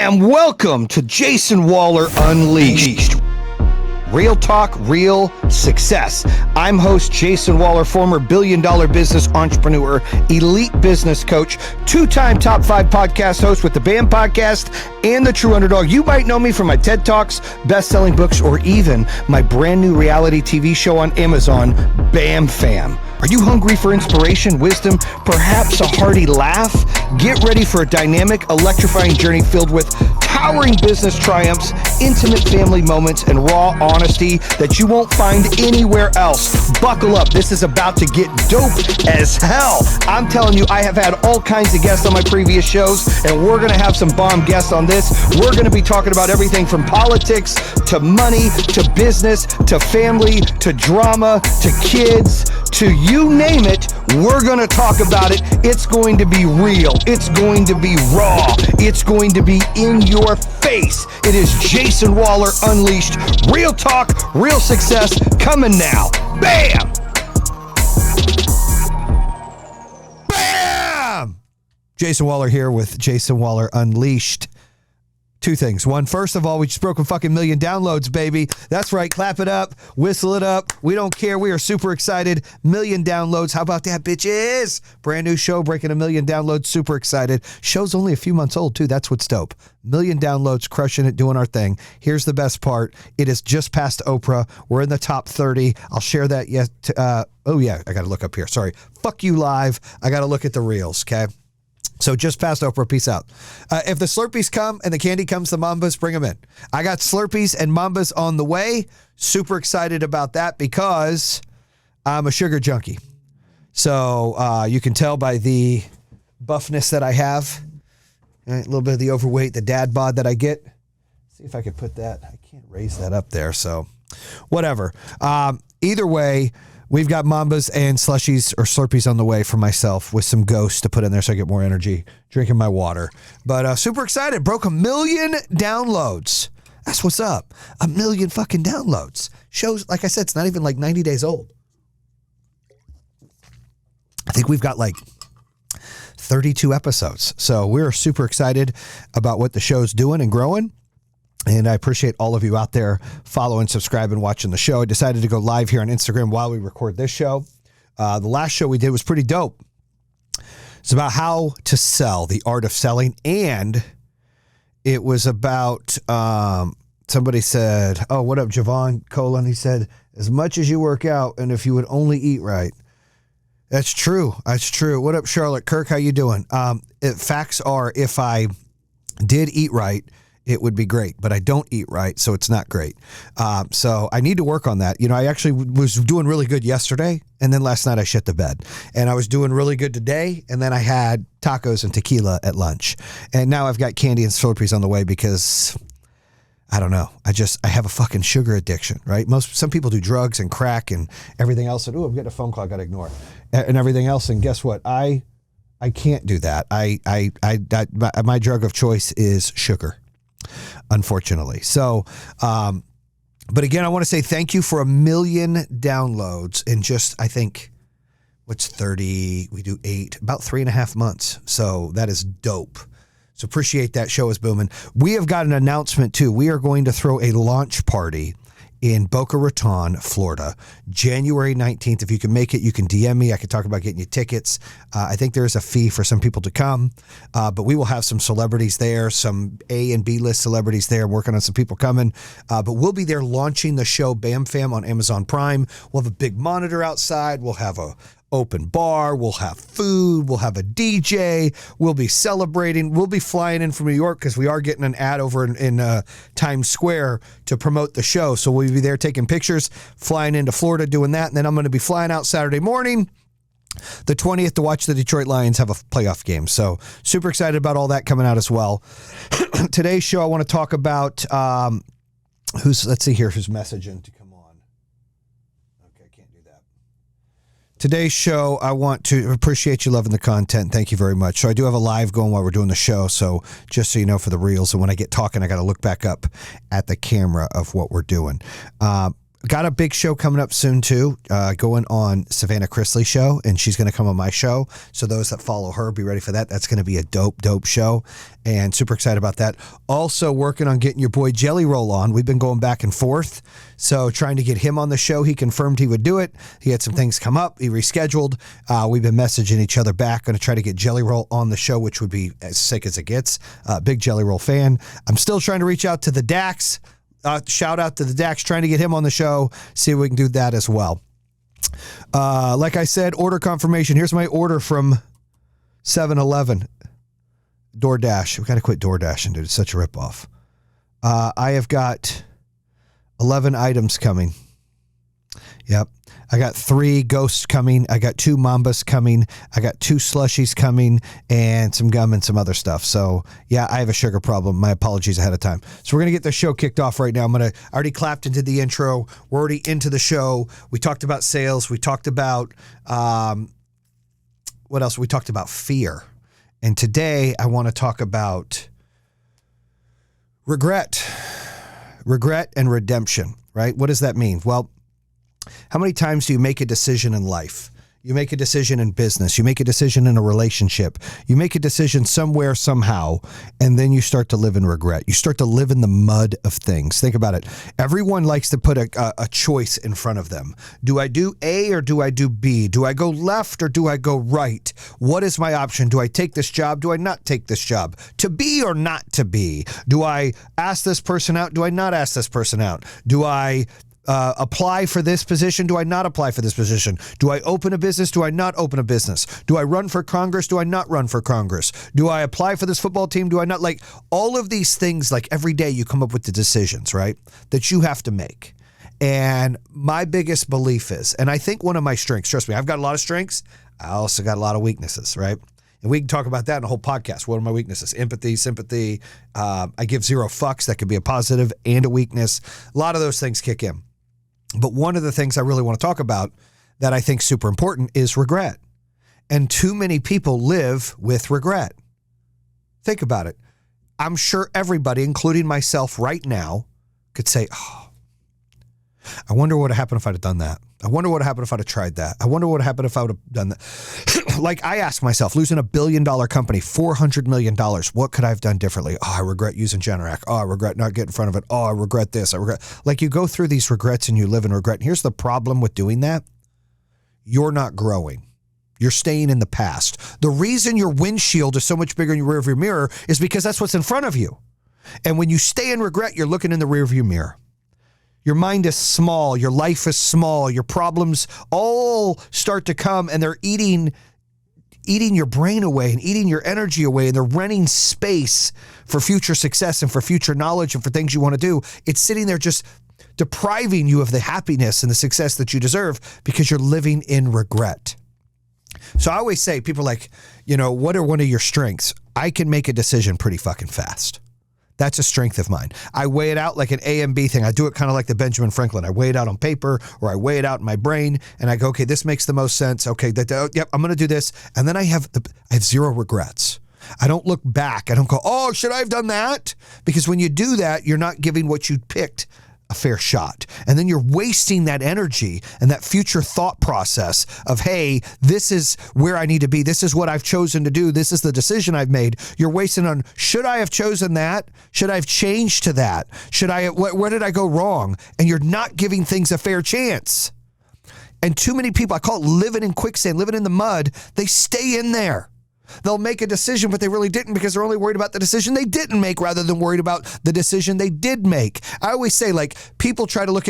Bam! Welcome to Jayson Waller Unleashed. Real talk, real success. I'm host Jayson Waller, former billion-dollar business entrepreneur, elite business coach, two-time top 5 podcast host with the BAM podcast and the True Underdog. You might know me from my TED Talks, best-selling books, or even my brand new reality TV show on Amazon, BAM Fam. Are you hungry for inspiration, wisdom, perhaps a hearty laugh? Get ready for a dynamic, electrifying journey filled with towering business triumphs, intimate family moments, and raw honesty that you won't find anywhere else. Buckle up. This is about to get dope as hell. I'm telling you, I have had all kinds of guests on my previous shows, and we're going to have some bomb guests on this. We're going to be talking about everything from politics to money to business to family to drama to kids to you name it. We're going to talk about it. It's going to be real. It's going to be raw. It's going to be in your face. It is Jayson Waller Unleashed. Real talk, real success, coming now. Bam! Bam! Jayson Waller here with Jayson Waller Unleashed. Two things. One, first of all, we just broke a fucking million downloads, baby. That's right. Clap it up. Whistle it up. We don't care. We are super excited. Million downloads. How about that, bitches? Brand new show breaking a million downloads. Super excited. Show's only a few months old, too. That's what's dope. Million downloads, crushing it, doing our thing. Here's the best part. It is just past Oprah. We're in the top 30. I'll share that yet. Oh, yeah. I got to look up here. Sorry. Fuck you live. I got to look at the reels, okay? So just past Oprah, peace out. If the Slurpees come and the candy comes, the Mambas, bring them in. I got Slurpees and Mambas on the way. Super excited about that because I'm a sugar junkie. So you can tell by the buffness that I have, a little bit of the overweight, the dad bod that I get. See if I could put that. I can't raise that up there, so whatever. Either way, we've got Mambas and slushies or Slurpees on the way for myself with some Ghosts to put in there so I get more energy drinking my water. But super excited. Broke 1 million downloads. That's what's up. 1 million fucking downloads. Shows, like I said, it's not even like 90 days old. I think we've got like 32 episodes. So we're super excited about what the show's doing and growing. And I appreciate all of you out there following, subscribing, watching the show. I decided to go live here on Instagram while we record this show. The last show we did was pretty dope. It's about how to sell, the art of selling. And it was about, somebody said, oh, what up, Javon Colon? He said, as much as you work out and if you would only eat right. That's true. That's true. What up, Charlotte Kirk? How you doing? Facts are, if I did eat right, it would be great, but I don't eat right, so it's not great. So I need to work on that. You know, I actually was doing really good yesterday, and then last night I shit the bed. And I was doing really good today, and then I had tacos and tequila at lunch. And now I've got candy and Slurpees on the way because, I don't know, I have a fucking sugar addiction, right? Some people do drugs and crack and everything else. And, I'm getting a phone call I got to ignore. And everything else, and guess what? I can't do that. My drug of choice is sugar. Unfortunately. So, but again, I want to say thank you for 1 million downloads in just, I think, what's 30? We do 8, about 3.5 months. So that is dope. So appreciate that. Show is booming. We have got an announcement too. We are going to throw a launch party in Boca Raton, Florida, January 19th. If you can make it, you can DM me. I can talk about getting you tickets. I think there's a fee for some people to come, but we will have some celebrities there, some A and B list celebrities there. I'm working on some people coming, but we'll be there launching the show Bam Fam on Amazon Prime. We'll have a big monitor outside. We'll have a open bar. We'll have food. We'll have a DJ. We'll be celebrating. We'll be flying in from New York because we are getting an ad over in Times Square to promote the show. So we'll be there taking pictures, flying into Florida doing that. And then I'm going to be flying out Saturday morning, the 20th, to watch the Detroit Lions have a playoff game. So super excited about all that coming out as well. Today's show, I want to talk about let's see here, who's messaging to come on. Okay, I can't do that. Today's show, I want to appreciate you loving the content. Thank you very much. So I do have a live going while we're doing the show. So just so you know, for the reels, and when I get talking, I got to look back up at the camera of what we're doing. Got a big show coming up soon too, going on Savannah Chrisley's show, and she's going to come on my show. So those that follow her, be ready for that. That's going to be a dope show, and super excited about that. Also working on getting your boy Jelly Roll on. We've been going back and forth, so trying to get him on the show. He confirmed he would do it. He had some things come up. He rescheduled. We've been messaging each other back. Going to try to get Jelly Roll on the show, which would be as sick as it gets. Big Jelly Roll fan. I'm still trying to reach out to the Dax. Shout out to the Dax, trying to get him on the show, see if we can do that as well. Like I said, order confirmation. Here's my order from 7-Eleven. DoorDash. We've got to quit DoorDashing, dude. It's such a ripoff. I have got 11 items coming. Yep. I got 3 ghosts coming. I got 2 Mambas coming. I got 2 slushies coming and some gum and some other stuff. So, yeah, I have a sugar problem. My apologies ahead of time. So we're going to get the show kicked off right now. I already clapped into the intro. We're already into the show. We talked about sales. We talked about, what else? We talked about fear. And today I want to talk about regret and redemption, right? What does that mean? Well, how many times do you make a decision in life? You make a decision in business. You make a decision in a relationship. You make a decision somewhere, somehow, and then you start to live in regret. You start to live in the mud of things. Think about it. Everyone likes to put a choice in front of them. Do I do A or do I do B? Do I go left or do I go right? What is my option? Do I take this job? Do I not take this job? To be or not to be? Do I ask this person out? Do I not ask this person out? Do I apply for this position? Do I not apply for this position? Do I open a business? Do I not open a business? Do I run for Congress? Do I not run for Congress? Do I apply for this football team? Do I not? Like all of these things, like every day you come up with the decisions, right? That you have to make. And my biggest belief is, and I think one of my strengths, trust me, I've got a lot of strengths. I also got a lot of weaknesses, right? And we can talk about that in a whole podcast. What are my weaknesses? Empathy, sympathy. I give 0 fucks. That could be a positive and a weakness. A lot of those things kick in. But one of the things I really want to talk about that I think is super important is regret. And too many people live with regret. Think about it. I'm sure everybody, including myself right now, could say, oh, I wonder what would have happened if I'd have done that. I wonder what would have happened if I'd have tried that. I wonder what would have happened if I would have done that. Like I ask myself, losing $1 billion company, $400 million, what could I have done differently? Oh, I regret using Generac. Oh, I regret not getting in front of it. Oh, I regret this. I regret. Like you go through these regrets and you live in regret. And here's the problem with doing that. You're not growing. You're staying in the past. The reason your windshield is so much bigger in your rearview mirror is because that's what's in front of you. And when you stay in regret, you're looking in the rearview mirror. Your mind is small. Your life is small. Your problems all start to come and they're eating your brain away and eating your energy away. And they're renting space for future success and for future knowledge and for things you want to do. It's sitting there just depriving you of the happiness and the success that you deserve because you're living in regret. So I always say, people are like, what are one of your strengths? I can make a decision pretty fucking fast. That's a strength of mine. I weigh it out like an A and B thing. I do it kind of like the Benjamin Franklin. I weigh it out on paper or I weigh it out in my brain and I go, okay, this makes the most sense. Okay, yep, I'm going to do this. And then I have 0 regrets. I don't look back. I don't go, oh, should I have done that? Because when you do that, you're not giving what you picked a fair shot. And then you're wasting that energy and that future thought process of, hey, this is where I need to be. This is what I've chosen to do. This is the decision I've made. You're wasting on, should I have chosen that? Should I have changed to that? Where did I go wrong? And you're not giving things a fair chance. And too many people, I call it living in quicksand, living in the mud. They stay in there. They'll make a decision, but they really didn't because they're only worried about the decision they didn't make rather than worried about the decision they did make. I always say, like, people try to look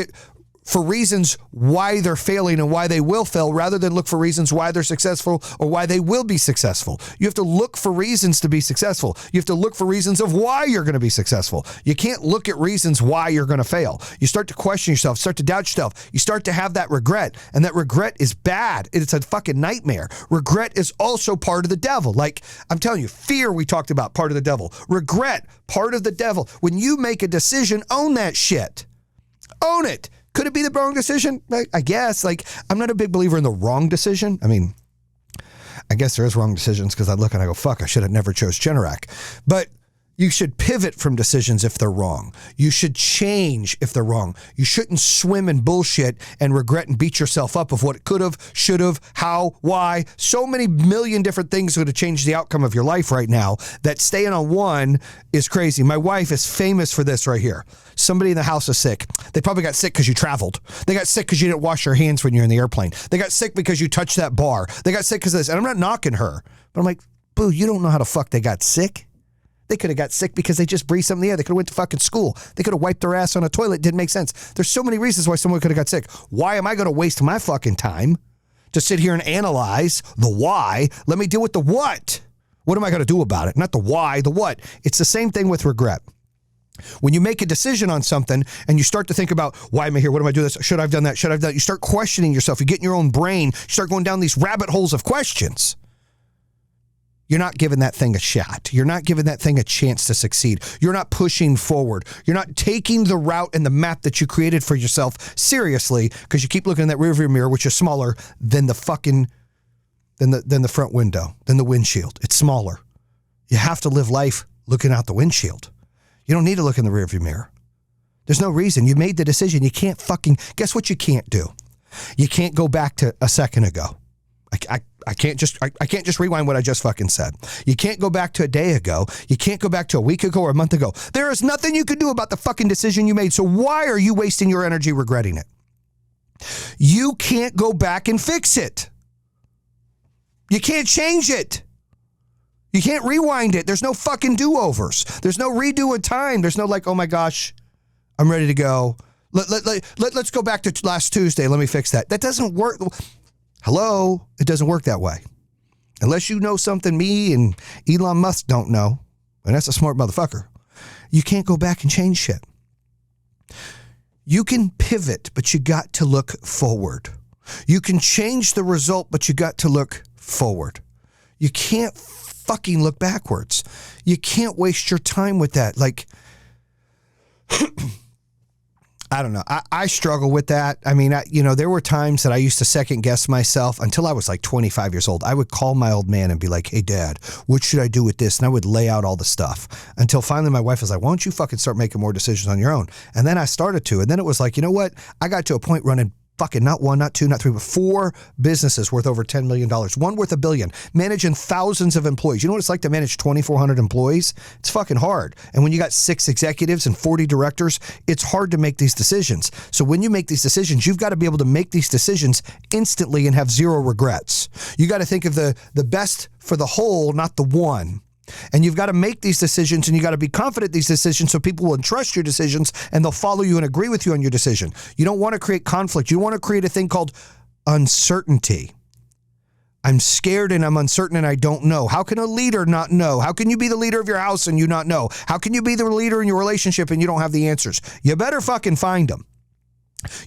for reasons why they're failing and why they will fail rather than look for reasons why they're successful or why they will be successful. You have to look for reasons to be successful. You have to look for reasons of why you're going to be successful. You can't look at reasons why you're going to fail. You start to question yourself, start to doubt yourself. You start to have that regret, and that regret is bad. It's a fucking nightmare. Regret is also part of the devil. Like, I'm telling you, fear we talked about, part of the devil. Regret, part of the devil. When you make a decision, own that shit. Own it. Could it be the wrong decision? I guess. Like, I'm not a big believer in the wrong decision. I mean, I guess there is wrong decisions because I look and I go, fuck, I should have never chose Generac. But, You should pivot from decisions if they're wrong. You should change if they're wrong. You shouldn't swim in bullshit and regret and beat yourself up of what it could have, should have, how, why. So many million different things would have changed the outcome of your life right now that staying on one is crazy. My wife is famous for this right here. Somebody in the house is sick. They probably got sick because you traveled. They got sick because you didn't wash your hands when you're in the airplane. They got sick because you touched that bar. They got sick because of this. And I'm not knocking her, but I'm like, boo, you don't know how the fuck they got sick. They could have got sick because they just breathed something in the air. They could have went to fucking school. They could have wiped their ass on a toilet. It didn't make sense. There's so many reasons why someone could have got sick. Why am I going to waste my fucking time to sit here and analyze the why? Let me deal with the what. What am I going to do about it? Not the why, the what. It's the same thing with regret. When you make a decision on something and you start to think about, why am I here? What am I doing this? Should I have done that? Should I have done that? You start questioning yourself. You get in your own brain. You start going down these rabbit holes of questions. You're not giving that thing a shot. You're not giving that thing a chance to succeed. You're not pushing forward. You're not taking the route and the map that you created for yourself seriously because you keep looking in that rearview mirror, which is smaller than the fucking, than the front window, than the windshield. It's smaller. You have to live life looking out the windshield. You don't need to look in the rearview mirror. There's no reason. You made the decision. You can't fucking, guess what you can't do? You can't go back to a second ago. I can't just rewind what I just fucking said. You can't go back to a day ago. You can't go back to a week ago or a month ago. There is nothing you can do about the fucking decision you made. So why are you wasting your energy regretting it? You can't go back and fix it. You can't change it. You can't rewind it. There's no fucking do-overs. There's no redo of time. There's no like, oh my gosh, I'm ready to go. Let's go back to last Tuesday. Let me fix that. That doesn't work. Hello? It doesn't work that way. Unless you know something me and Elon Musk don't know, and that's a smart motherfucker, you can't go back and change shit. You can pivot, but you got to look forward. You can change the result, but you got to look forward. You can't fucking look backwards. You can't waste your time with that. Like, I don't know. I struggle with that. I mean, there were times that I used to second guess myself until I was like 25 years old. I would call my old man and be like, hey, Dad, what should I do with this? And I would lay out all the stuff until finally my wife was like, why don't you fucking start making more decisions on your own? And then I started to. And then it was like, you know what? I got to a point running fucking not one, not two, not three, but 4 businesses worth over $10 million. One worth $1 billion, managing thousands of employees. You know what it's like to manage 2,400 employees? It's fucking hard. And when you got 6 executives and 40 directors, it's hard to make these decisions. So when you make these decisions, you've got to be able to make these decisions instantly and have 0 regrets. You got to think of the best for the whole, not the one. And you've got to make these decisions and you got to be confident in these decisions so people will entrust your decisions and they'll follow you and agree with you on your decision. You don't want to create conflict. You want to create a thing called uncertainty. I'm scared and I'm uncertain and I don't know. How can a leader not know? How can you be the leader of your house and you not know? How can you be the leader in your relationship and you don't have the answers? You better fucking find them.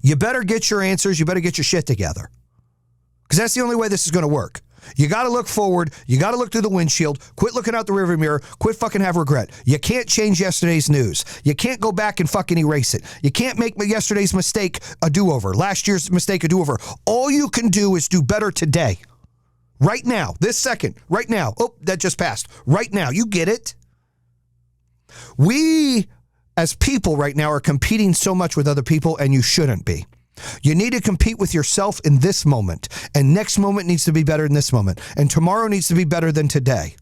You better get your answers. You better get your shit together. Because that's the only way this is going to work. You got to look forward. You got to look through the windshield. Quit looking out the rearview mirror. Quit fucking have regret. You can't change yesterday's news. You can't go back and fucking erase it. You can't make yesterday's mistake a do-over. Last year's mistake a do-over. All you can do is do better today. Right now. This second. Right now. Oh, that just passed. Right now. You get it? We, as people right now, are competing so much with other people, and you shouldn't be. You need to compete with yourself in this moment, and next moment needs to be better than this moment, and tomorrow needs to be better than today,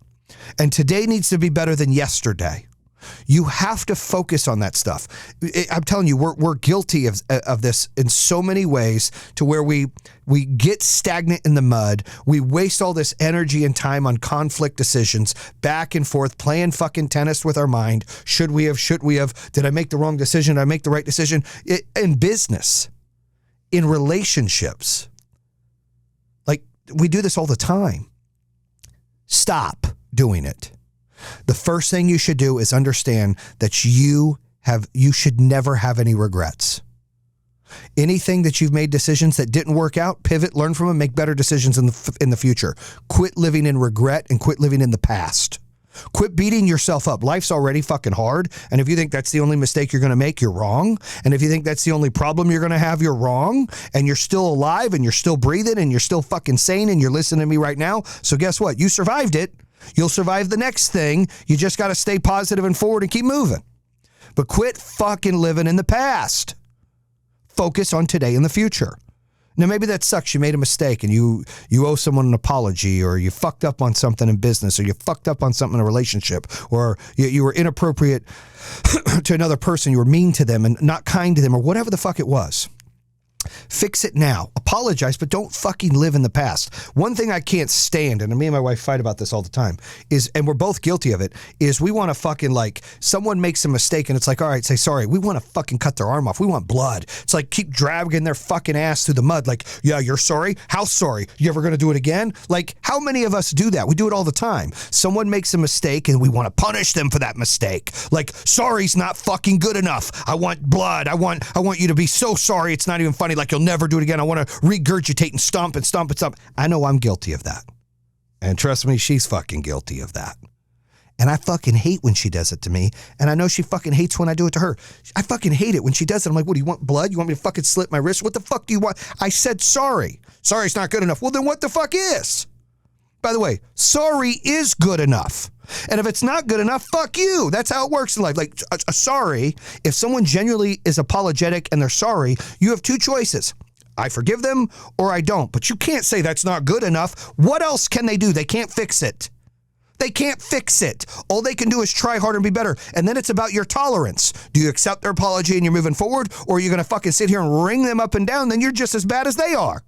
and today needs to be better than yesterday. You have to focus on that stuff. I'm telling you, we're guilty of this in so many ways to where we get stagnant in the mud. We waste all this energy and time on conflict decisions, back and forth, playing fucking tennis with our mind. Should we have? Did I make the wrong decision? Did I make the right decision? In business. In relationships, like we do this all the time. Stop doing it. The first thing you should do is understand that you should never have any regrets. Anything that you've made decisions that didn't work out, pivot, learn from them, make better decisions in the future. Quit living in regret and quit living in the past. Quit beating yourself up. Life's already fucking hard. And if you think that's the only mistake you're going to make, you're wrong. And if you think that's the only problem you're going to have, you're wrong. And you're still alive and you're still breathing and you're still fucking sane and you're listening to me right now. So guess what? You survived it. You'll survive the next thing. You just got to stay positive and forward and keep moving. But quit fucking living in the past. Focus on today and the future. Now, maybe that sucks. You made a mistake and you owe someone an apology, or you fucked up on something in business, or you fucked up on something in a relationship, or you were inappropriate to another person. You were mean to them and not kind to them, or whatever the fuck it was. Fix it now. Apologize, but don't fucking live in the past. One thing I can't stand, and me and my wife fight about this all the time, is, and we're both guilty of it, is we want to fucking, like, someone makes a mistake and it's like, all right, say sorry. We want to fucking cut their arm off. We want blood. It's like, keep dragging their fucking ass through the mud. Like, yeah, you're sorry? How sorry? You ever going to do it again? Like, how many of us do that? We do it all the time. Someone makes a mistake and we want to punish them for that mistake. Like, sorry's not fucking good enough. I want blood. I want you to be so sorry it's not even funny. Like, you'll never do it again. I want to regurgitate and stomp and stomp and stomp. I know I'm guilty of that. And trust me, she's fucking guilty of that. And I fucking hate when she does it to me. And I know she fucking hates when I do it to her. I fucking hate it when she does it. I'm like, what, do you want blood? You want me to fucking slit my wrist? What the fuck do you want? I said sorry. Sorry's not good enough. Well, then what the fuck is? By the way, sorry is good enough. And if it's not good enough, fuck you. That's how it works in life. Like, sorry, if someone genuinely is apologetic and they're sorry, you have two choices. I forgive them or I don't. But you can't say that's not good enough. What else can they do? They can't fix it. They can't fix it. All they can do is try harder and be better. And then it's about your tolerance. Do you accept their apology and you're moving forward? Or are you going to fucking sit here and wring them up and down? Then you're just as bad as they are.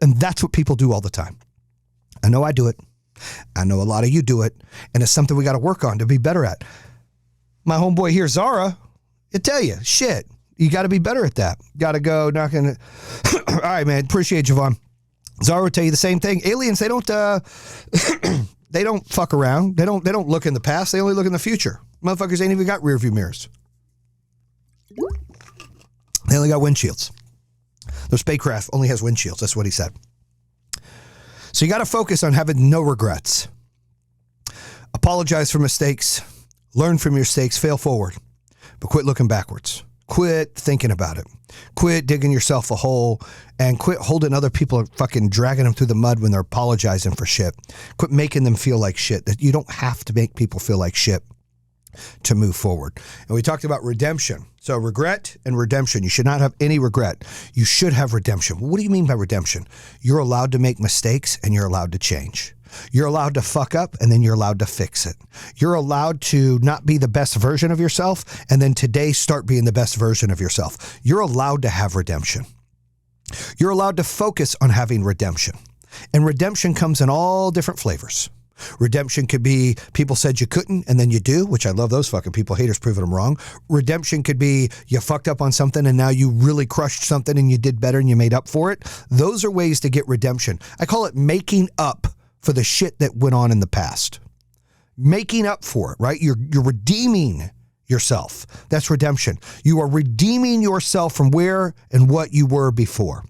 And that's what people do all the time. I know I do it. I know a lot of you do it. And it's something we got to work on to be better at. My homeboy here, Zara, I tell you, shit, you got to be better at that. Got to go knocking. All right, man. Appreciate you, Vaughn. Zara would tell you the same thing. Aliens, they don't they don't fuck around. They don't look in the past. They only look in the future. Motherfuckers ain't even got rear view mirrors. They only got windshields. Their spacecraft only has windshields. That's what he said. So you got to focus on having no regrets. Apologize for mistakes. Learn from your mistakes. Fail forward. But quit looking backwards. Quit thinking about it. Quit digging yourself a hole, and quit holding other people and fucking dragging them through the mud when they're apologizing for shit. Quit making them feel like shit. That you don't have to make people feel like shit to move forward. And we talked about redemption. So regret and redemption. You should not have any regret. You should have redemption. What do you mean by redemption? You're allowed to make mistakes and you're allowed to change. You're allowed to fuck up and then you're allowed to fix it. You're allowed to not be the best version of yourself and then today start being the best version of yourself. You're allowed to have redemption. You're allowed to focus on having redemption. And redemption comes in all different flavors. Redemption could be people said you couldn't and then you do, which I love those fucking people, haters proving them wrong. Redemption could be you fucked up on something and now you really crushed something and you did better and you made up for it. Those are ways to get redemption. I call it making up for the shit that went on in the past. Making up for it, right? You're redeeming yourself. That's redemption. You are redeeming yourself from where and what you were before.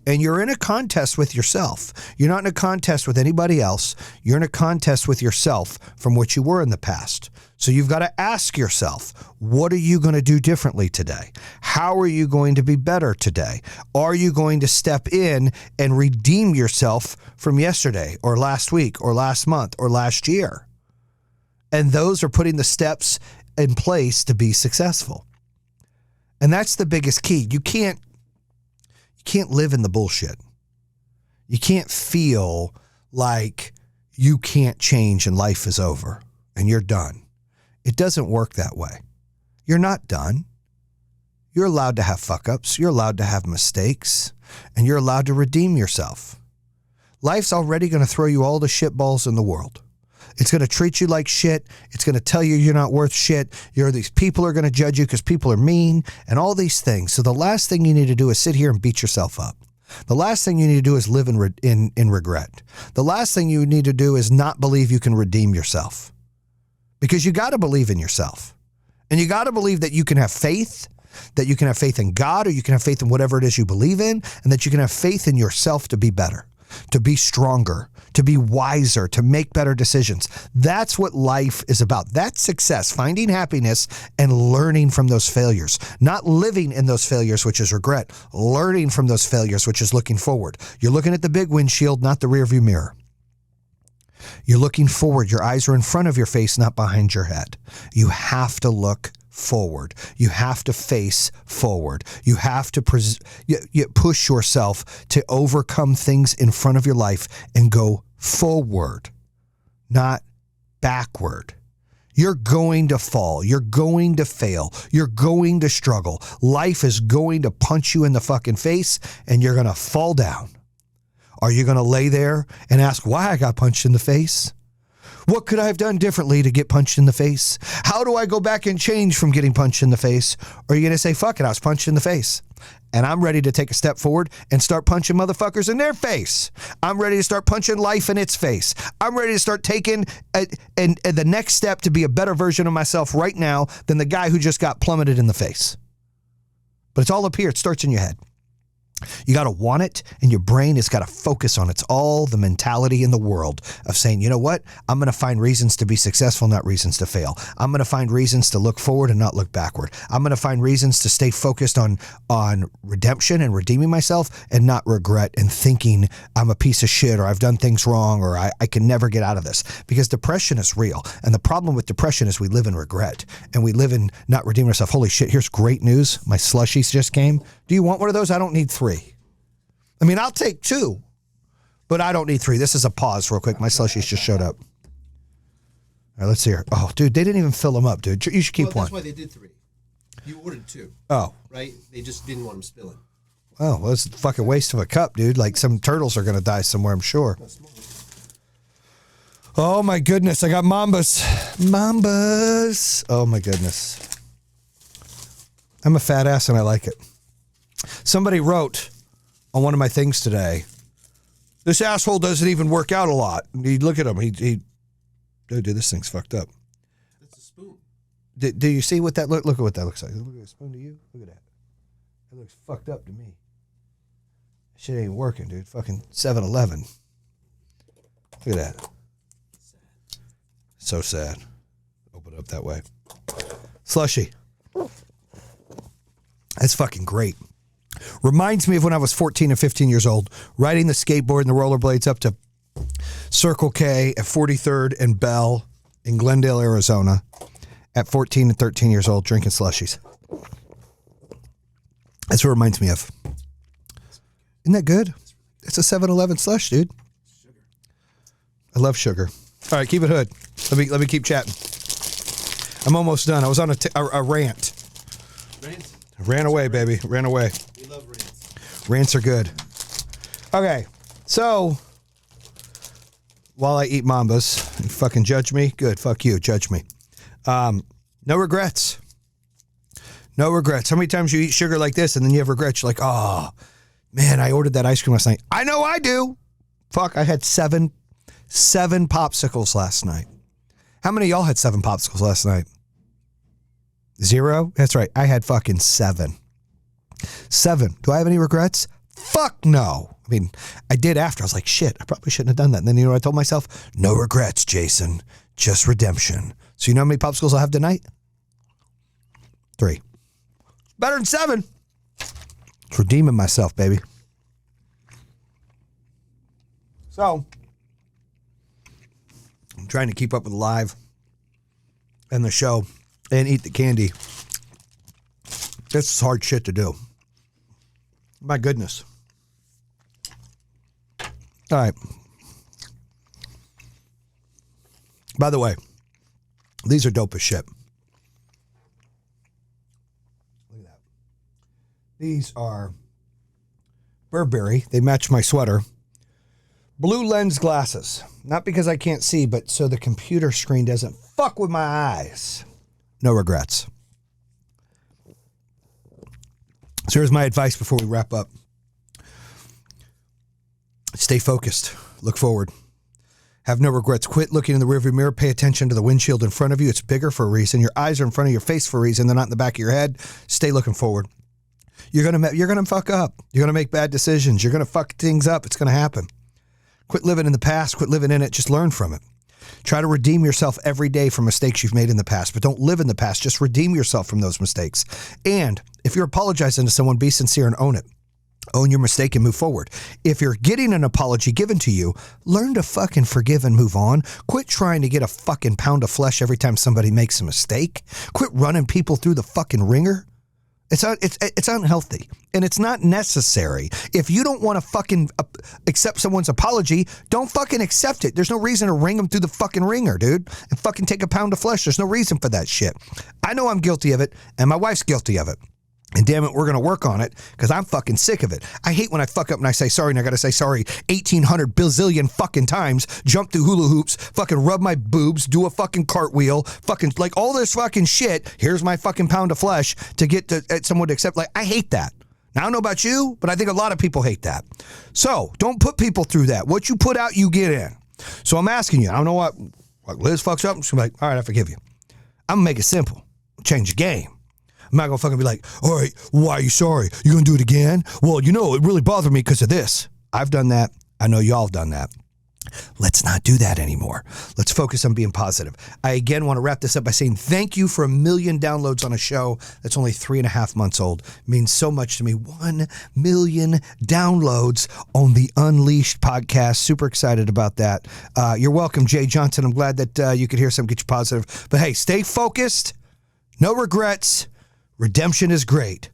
And you're in a contest with yourself. You're not in a contest with anybody else. You're in a contest with yourself from what you were in the past. So you've got to ask yourself, what are you going to do differently today? How are you going to be better today? Are you going to step in and redeem yourself from yesterday or last week or last month or last year? And those are putting the steps in place to be successful. And that's the biggest key. You can't live in the bullshit. You can't feel like you can't change and life is over and you're done. It doesn't work that way. You're not done. You're allowed to have fuck-ups. You're allowed to have mistakes. And you're allowed to redeem yourself. Life's already going to throw you all the shit balls in the world. It's going to treat you like shit. It's going to tell you you're not worth shit. These people are going to judge you because people are mean and all these things. So the last thing you need to do is sit here and beat yourself up. The last thing you need to do is live in regret. The last thing you need to do is not believe you can redeem yourself. Because you got to believe in yourself. And you got to believe that you can have faith, that you can have faith in God, or you can have faith in whatever it is you believe in, and that you can have faith in yourself to be better, to be stronger, to be wiser, to make better decisions. That's what life is about. That's success, finding happiness and learning from those failures. Not living in those failures, which is regret. Learning from those failures, which is looking forward. You're looking at the big windshield, not the rearview mirror. You're looking forward. Your eyes are in front of your face, not behind your head. You have to look forward. You have to face forward. You have to push yourself to overcome things in front of your life and go forward, not backward. You're going to fall. You're going to fail. You're going to struggle. Life is going to punch you in the fucking face and you're going to fall down. Are you going to lay there and ask why I got punched in the face? What could I have done differently to get punched in the face? How do I go back and change from getting punched in the face? Or are you going to say, fuck it, I was punched in the face and I'm ready to take a step forward and start punching motherfuckers in their face. I'm ready to start punching life in its face. I'm ready to start taking the next step to be a better version of myself right now than the guy who just got plummeted in the face. But it's all up here. It starts in your head. You got to want it, and your brain has got to focus on it. It's all the mentality in the world of saying, you know what? I'm going to find reasons to be successful, not reasons to fail. I'm going to find reasons to look forward and not look backward. I'm going to find reasons to stay focused on redemption and redeeming myself and not regret and thinking I'm a piece of shit or I've done things wrong or I can never get out of this. Because depression is real. And the problem with depression is we live in regret and we live in not redeeming ourselves. Holy shit, here's great news. My slushies just came. Do you want one of those? I don't need 3. I mean, I'll take 2, but I don't need 3. This is a pause real quick. My slushies just showed up. All right, let's see here. Oh, dude, they didn't even fill them up, dude. You should keep one. That's why they did 3. You ordered 2. Oh. Right? They just didn't want them spilling. Oh, well, it's a fucking waste of a cup, dude. Like some turtles are going to die somewhere, I'm sure. Oh, my goodness. I got Mambas. Mambas. Oh, my goodness. I'm a fat ass and I like it. Somebody wrote on one of my things today, this asshole doesn't even work out a lot. You look at him. Dude, this thing's fucked up. That's a spoon. Do you see what that look at what that looks like? Look at a spoon to you. Look at that. That looks fucked up to me. Shit ain't working, dude. Fucking 7-Eleven. Look at that. So sad. Open it up that way. Slushy. That's fucking great. Reminds me of when I was 14 and 15 years old, riding the skateboard and the rollerblades up to Circle K at 43rd and Bell in Glendale, Arizona at 14 and 13 years old, drinking slushies. That's what it reminds me of. Isn't that good? It's a 7-Eleven slush, dude. I love sugar. All right, keep it hood. Let me keep chatting. I'm almost done. I was on a rant. Rant? Ran away, baby. Ran away. We love rants. Rants are good. Okay, so while I eat Mambas, you fucking judge me? Good, fuck you, judge me. No regrets. No regrets. How many times you eat sugar like this and then you have regrets? You're like, oh, man, I ordered that ice cream last night. I know I do. Fuck, I had seven popsicles last night. How many of y'all had 7 popsicles last night? 0? That's right. I had fucking 7. 7. Do I have any regrets? Fuck no. I mean, I did after. I was like, shit, I probably shouldn't have done that. And then you know what I told myself? No regrets, Jayson. Just redemption. So you know how many popsicles I'll have tonight? 3. Better than 7. It's redeeming myself, baby. So, I'm trying to keep up with live and the show and eat the candy. This is hard shit to do. My goodness. All right. By the way, these are dope as shit. Look at that. These are Burberry. They match my sweater. Blue lens glasses. Not because I can't see, but so the computer screen doesn't fuck with my eyes. No regrets. So here's my advice before we wrap up. Stay focused. Look forward. Have no regrets. Quit looking in the rearview mirror. Pay attention to the windshield in front of you. It's bigger for a reason. Your eyes are in front of your face for a reason. They're not in the back of your head. Stay looking forward. You're gonna fuck up. You're gonna make bad decisions. You're gonna fuck things up. It's gonna happen. Quit living in the past. Quit living in it. Just learn from it. Try to redeem yourself every day from mistakes you've made in the past, but don't live in the past. Just redeem yourself from those mistakes. And if you're apologizing to someone, be sincere and own it. Own your mistake and move forward. If you're getting an apology given to you, learn to fucking forgive and move on. Quit trying to get a fucking pound of flesh every time somebody makes a mistake. Quit running people through the fucking ringer. It's unhealthy, and it's not necessary. If you don't want to fucking accept someone's apology, don't fucking accept it. There's no reason to ring them through the fucking ringer, dude, and fucking take a pound of flesh. There's no reason for that shit. I know I'm guilty of it, and my wife's guilty of it. And damn it, we're going to work on it because I'm fucking sick of it. I hate when I fuck up and I say sorry and I got to say sorry 1,800 bazillion fucking times, jump through hula hoops, fucking rub my boobs, do a fucking cartwheel, fucking like all this fucking shit. Here's my fucking pound of flesh to get to someone to accept. Like, I hate that. Now, I don't know about you, but I think a lot of people hate that. So don't put people through that. What you put out, you get in. So I'm asking you, I don't know what Liz fucks up. She's like, all right, I forgive you. I'm going to make it simple. Change the game. I'm not going to fucking be like, all right, why are you sorry? You going to do it again? Well, you know, it really bothered me because of this. I've done that. I know y'all have done that. Let's not do that anymore. Let's focus on being positive. I again want to wrap this up by saying thank you for 1 million downloads on a show that's only 3.5 months old. It means so much to me. 1 million downloads on the Unleashed podcast. Super excited about that. You're welcome, Jay Johnson. I'm glad that you could hear some get you positive. But hey, stay focused. No regrets. Redemption is great.